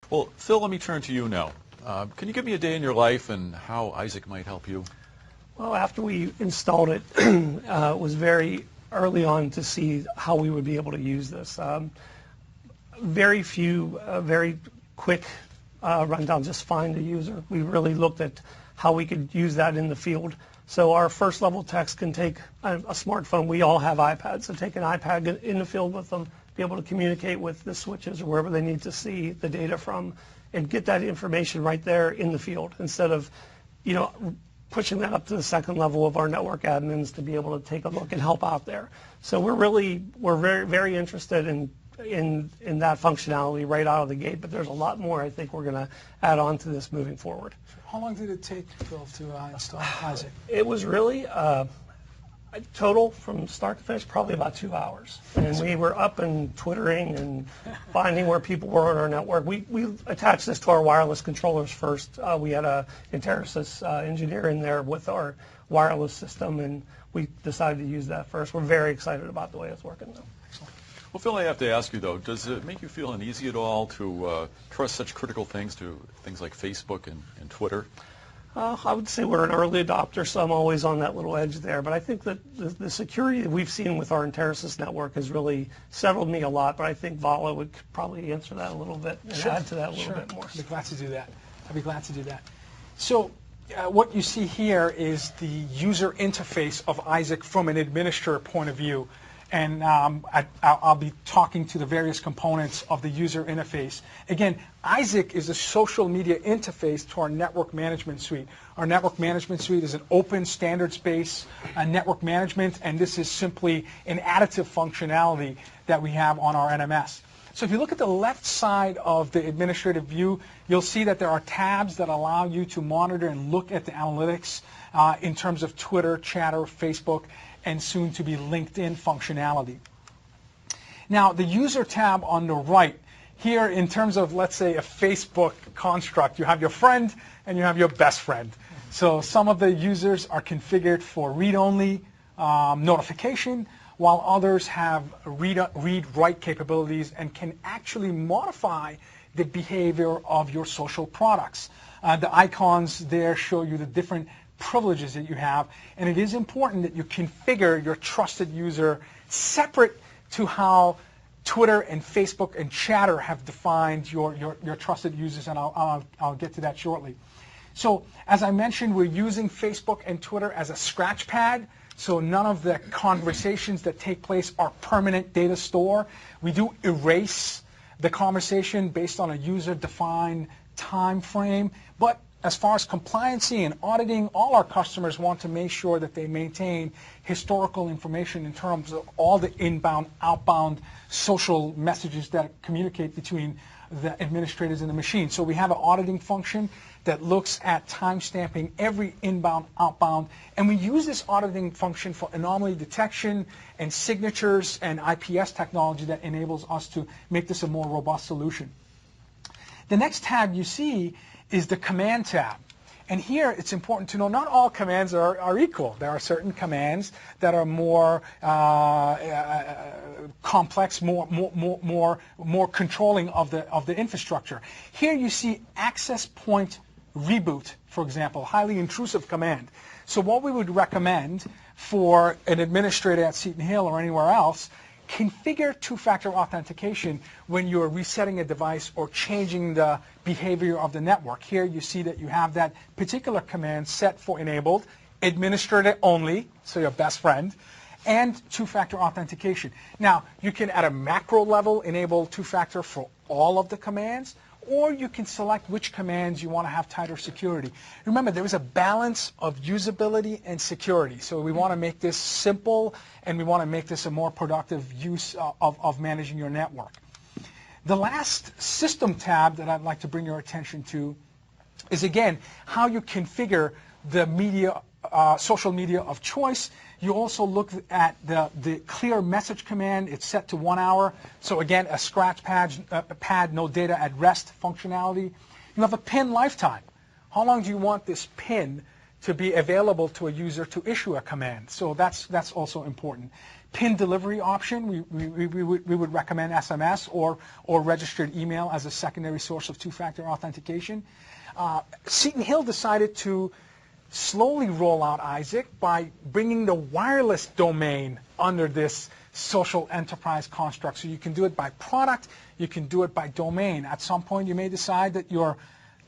Well, Phil, let me turn to you now. Can you give me a day in your life and how Isaac might help you? Well, after we installed it, it was very early on to see how we would be able to use this. Very few, very quick rundown, just find a user. We really looked at how we could use that in the field. So our first level techs can take a smartphone. We all have iPads, so take an iPad in the field with them, be able to communicate with the switches or wherever they need to see the data from, and get that information right there in the field instead of, pushing that up to the second level of our network admins to be able to take a look and help out there. So we're very, very interested in that functionality right out of the gate, but there's a lot more I think we're going to add on to this moving forward. How long did it take, Phil, to install Isaac? It was really total from start to finish probably about 2 hours, and we were up and twittering and finding where people were on our network. We attached this to our wireless controllers first. We had a Enterasys engineer in there with our wireless system, and we decided to use that first. We're very excited about the way it's working though. Well, Phil, I have to ask you, though, does it make you feel uneasy at all to trust such critical things to things like Facebook and Twitter? I would say we're an early adopter, so I'm always on that little edge there. But I think that the security that we've seen with our Enterasys network has really settled me a lot. But I think Vala would probably answer that a little bit and add to that a little bit more. I'd be glad to do that. I'd be glad to do that. So what you see here is the user interface of Isaac from an administrator point of view. And I'll be talking to the various components of the user interface. Again, Isaac is a social media interface to our network management suite. Our network management suite is an open standards-based network management, and this is simply an additive functionality that we have on our NMS. So if you look at the left side of the administrative view, you'll see that there are tabs that allow you to monitor and look at the analytics in terms of Twitter, Chatter, Facebook, and soon to be LinkedIn functionality. Now, the user tab on the right, here in terms of, let's say, a Facebook construct, you have your friend and you have your best friend. So some of the users are configured for read-only notification, while others have read-write capabilities and can actually modify the behavior of your social products. The icons there show you the different privileges that you have, and it is important that you configure your trusted user separate to how Twitter and Facebook and Chatter have defined your trusted users, and I'll get to that shortly. So as I mentioned, we're using Facebook and Twitter as a scratch pad, so none of the conversations that take place are permanent data store. We do erase the conversation based on a user-defined time frame, but as far as compliancy and auditing, all our customers want to make sure that they maintain historical information in terms of all the inbound, outbound social messages that communicate between the administrators and the machine. So we have an auditing function that looks at timestamping every inbound, outbound, and we use this auditing function for anomaly detection and signatures and IPS technology that enables us to make this a more robust solution. The next tab you see is the command tab. And here it's important to know not all commands are equal. There are certain commands that are more complex, more controlling of the infrastructure. Here you see access point reboot, for example, highly intrusive command. So what we would recommend for an administrator at Seton Hill or anywhere else, configure two-factor authentication when you're resetting a device or changing the behavior of the network. Here you see that you have that particular command set for enabled, administrator only, so your best friend, and two-factor authentication. Now, you can at a macro level enable two-factor for all of the commands, or you can select which commands you want to have tighter security. Remember, there is a balance of usability and security. So we want to make this simple, and we want to make this a more productive use of managing your network. The last system tab that I'd like to bring your attention to is, again, how you configure the media, social media of choice. You also look at the clear message command. It's set to 1 hour. So again, a scratch pad, no data at rest functionality. You have a pin lifetime. How long do you want this pin to be available to a user to issue a command? So that's also important. PIN delivery option, we would recommend SMS or registered email as a secondary source of two-factor authentication. Seton Hill decided to slowly roll out Isaac by bringing the wireless domain under this social enterprise construct. So you can do it by product, you can do it by domain. At some point you may decide that your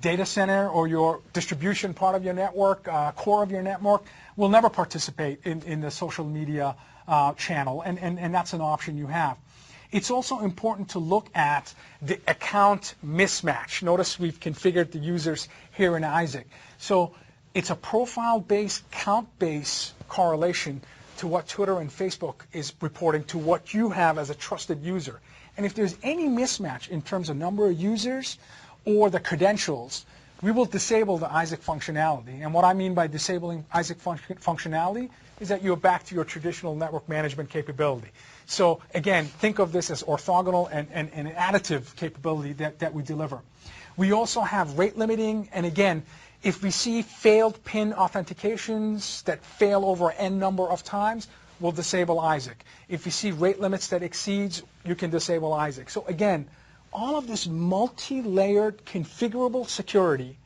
data center or your distribution part of your network, core of your network, will never participate in the social media channel, and that's an option you have. It's also important to look at the account mismatch. Notice we've configured the users here in Isaac. So it's a profile-based, count-based correlation to what Twitter and Facebook is reporting to what you have as a trusted user. And if there's any mismatch in terms of number of users or the credentials, we will disable the Isaac functionality. And what I mean by disabling Isaac functionality is that you're back to your traditional network management capability. So again, think of this as orthogonal and an additive capability that we deliver. We also have rate limiting, and again, if we see failed PIN authentications that fail over n number of times, we'll disable Isaac. If you see rate limits that exceeds, you can disable Isaac. So again, all of this multi-layered configurable security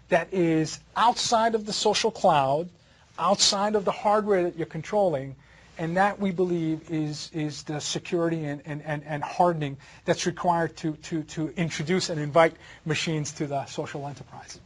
that is outside of the social cloud, outside of the hardware that you're controlling, and that we believe is the security and hardening that's required to introduce and invite machines to the social enterprise.